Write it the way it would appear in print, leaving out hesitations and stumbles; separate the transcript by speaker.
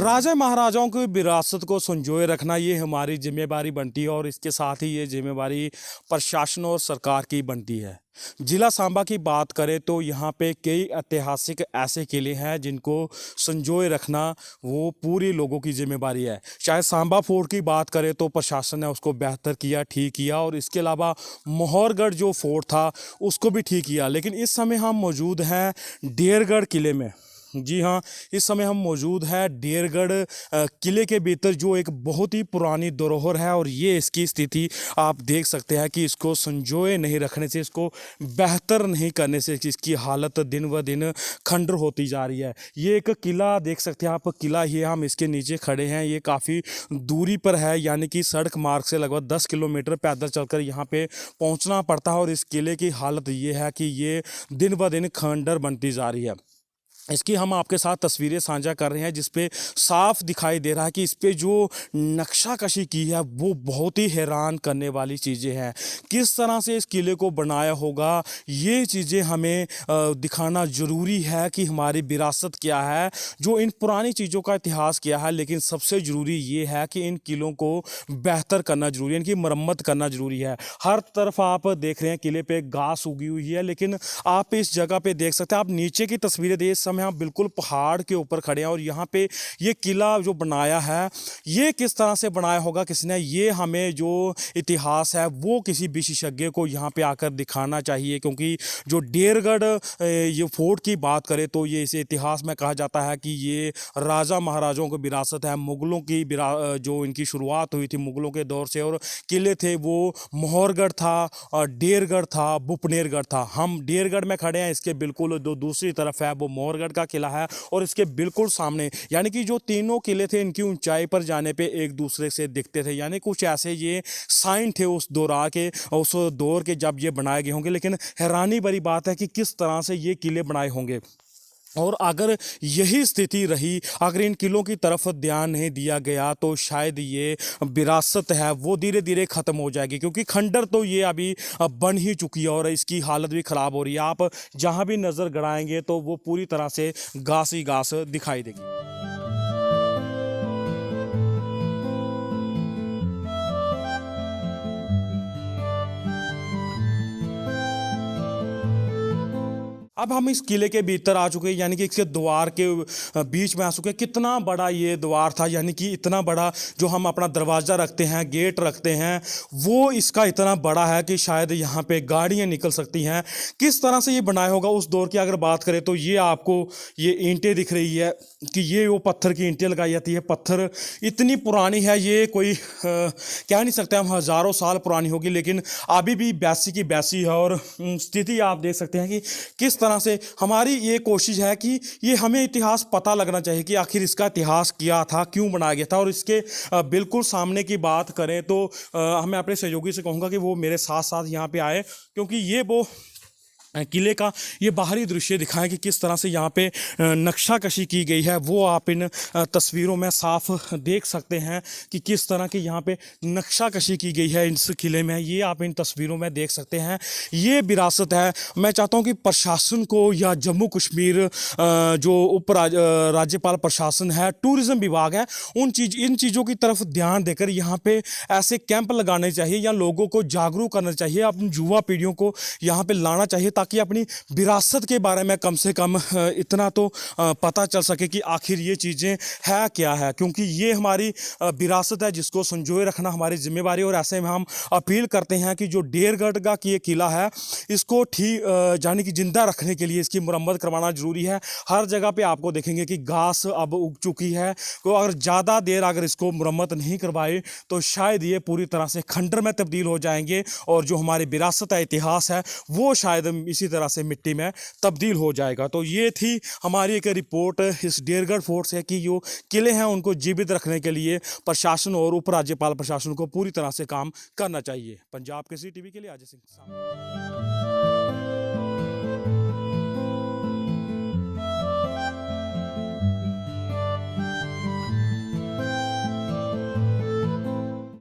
Speaker 1: राजा महाराजाओं की विरासत को संजोए रखना ये हमारी जिम्मेदारी बनती है और इसके साथ ही ये जिम्मेदारी प्रशासन और सरकार की बनती है। जिला सांबा की बात करें तो यहाँ पे कई ऐतिहासिक ऐसे किले हैं जिनको संजोए रखना वो पूरी लोगों की जिम्मेदारी है। चाहे सांबा फोर्ट की बात करें तो प्रशासन ने उसको बेहतर किया, ठीक किया, और इसके अलावा मोहरगढ़ जो फोर्ट था उसको भी ठीक किया। लेकिन इस समय हम मौजूद हैं डेरगढ़ किले में। जी हाँ, इस समय हम मौजूद हैं डेरगढ़ किले के भीतर, जो एक बहुत ही पुरानी धरोहर है। और ये इसकी स्थिति आप देख सकते हैं कि इसको संजोए नहीं रखने से, इसको बेहतर नहीं करने से इसकी हालत दिन ब दिन खंडर होती जा रही है। ये एक किला देख सकते हैं आप, किला ही है, हम इसके नीचे खड़े हैं। ये काफ़ी दूरी पर है, यानी कि सड़क मार्ग से लगभग 10 किलोमीटर पैदल चलकर यहाँ पे पहुँचना पड़ता है। और इस किले की हालत ये है कि ये दिन ब दिन खंडर बनती जा रही है। इसकी हम आपके साथ तस्वीरें साझा कर रहे हैं जिस पे साफ दिखाई दे रहा है कि इस पे जो नक्शाकशी की है वो बहुत ही हैरान करने वाली चीज़ें हैं। किस तरह से इस किले को बनाया होगा, ये चीज़ें हमें दिखाना ज़रूरी है कि हमारी विरासत क्या है, जो इन पुरानी चीज़ों का इतिहास क्या है। लेकिन सबसे ज़रूरी ये है कि इन किलों को बेहतर करना ज़रूरी है, इनकी मरम्मत करना ज़रूरी है। हर तरफ आप देख रहे हैं किले पे घास उगी हुई है, लेकिन आप इस जगह पे देख सकते हैं, आप नीचे की तस्वीरें देख, समय हम बिल्कुल पहाड़ के ऊपर खड़े हैं। और यहाँ पे ये किला जो बनाया है, ये किस तरह से बनाया होगा किसने, ये हमें जो इतिहास है वो किसी विशेषज्ञ को यहाँ पे आकर दिखाना चाहिए। क्योंकि जो डेरगढ़ ये फोर्ट की बात करें तो ये इसे इतिहास में कहा जाता है कि ये राजा महाराजाओं की विरासत है। मुगलों की जो इनकी शुरुआत हुई थी मुगलों के दौर से, और किले थे वो मोहरगढ़ था, डेरगढ़ था, बुपनेरगढ़ था। हम डेरगढ़ में खड़े हैं, इसके बिल्कुल जो दूसरी तरफ है वो मोहरगढ़ का किला है। और इसके बिल्कुल सामने, यानी कि जो तीनों किले थे इनकी ऊंचाई पर जाने पे एक दूसरे से दिखते थे, यानी कुछ ऐसे ये साइन थे उस दौर के जब ये बनाए गए होंगे। लेकिन हैरानी भरी बात है कि किस तरह से ये किले बनाए होंगे। और अगर यही स्थिति रही, अगर इन किलों की तरफ ध्यान नहीं दिया गया तो शायद ये विरासत है वो धीरे धीरे ख़त्म हो जाएगी। क्योंकि खंडर तो ये अभी बन ही चुकी है और इसकी हालत भी ख़राब हो रही है। आप जहाँ भी नज़र गड़ाएंगे तो वो पूरी तरह से घास ही घास दिखाई देगी। अब हम इस किले के भीतर आ चुके हैं, यानी कि इसके द्वार के बीच में आ चुके हैं। कितना बड़ा ये द्वार था, यानी कि इतना बड़ा जो हम अपना दरवाज़ा रखते हैं, गेट रखते हैं, वो इसका इतना बड़ा है कि शायद यहाँ पे गाड़ियाँ निकल सकती हैं। किस तरह से ये बनाया होगा उस दौर की अगर बात करें तो ये आपको ये ईंटें दिख रही है कि ये वो पत्थर की ईंटें लगाई जाती है। पत्थर इतनी पुरानी है, ये कोई कह नहीं सकते हम हज़ारों साल पुरानी होगी, लेकिन अभी भी बैसी की बैसी है। और स्थिति आप देख सकते हैं कि किस तरह से हमारी ये कोशिश है कि ये हमें इतिहास पता लगना चाहिए कि आखिर इसका इतिहास क्या था, क्यों बनाया गया था। और इसके बिल्कुल सामने की बात करें तो मैं अपने सहयोगी से कहूँगा कि वो मेरे साथ साथ यहाँ पे आए, क्योंकि ये वो किले का ये बाहरी दृश्य दिखाएं कि किस तरह से यहाँ पे नक्शाकशी की गई है। वो आप इन तस्वीरों में साफ देख सकते हैं कि किस तरह की यहाँ पे नक्शाकशी की गई है इस किले में। ये आप इन तस्वीरों में देख सकते हैं, ये विरासत है। मैं चाहता हूँ कि प्रशासन को या जम्मू कश्मीर जो राज्यपाल प्रशासन है, टूरिज़्म विभाग है, इन चीज़ों की तरफ ध्यान देकर यहाँ पे ऐसे कैंप लगाने चाहिए या लोगों को जागरूक करना चाहिए, अपनी युवा पीढ़ियों को यहाँ पे लाना चाहिए, ताकि अपनी विरासत के बारे में कम से कम इतना तो पता चल सके कि आखिर ये चीज़ें है क्या है। क्योंकि ये हमारी विरासत है जिसको संजोए रखना हमारी जिम्मेवारी। और ऐसे में हम अपील करते हैं कि जो डेरगढ़ का ये किला है इसको ठीक यानी कि जिंदा रखने के लिए इसकी मुरम्मत करवाना ज़रूरी है। हर जगह पे आपको देखेंगे कि घास अब उग चुकी है, तो अगर ज़्यादा देर अगर इसको मुरम्मत नहीं करवाए तो शायद ये पूरी तरह से खंडर में तब्दील हो जाएंगे। और जो हमारी विरासत है, इतिहास है, वो शायद इसी तरह से मिट्टी में तब्दील हो जाएगा। तो ये थी हमारी एक रिपोर्ट इस डेरगढ़ फोर्ट से कि जो किले हैं उनको जीवित रखने के लिए प्रशासन और उपराज्यपाल प्रशासन को पूरी तरह से काम करना चाहिए। पंजाब केसरी टीवी के लिए अजय सिंह।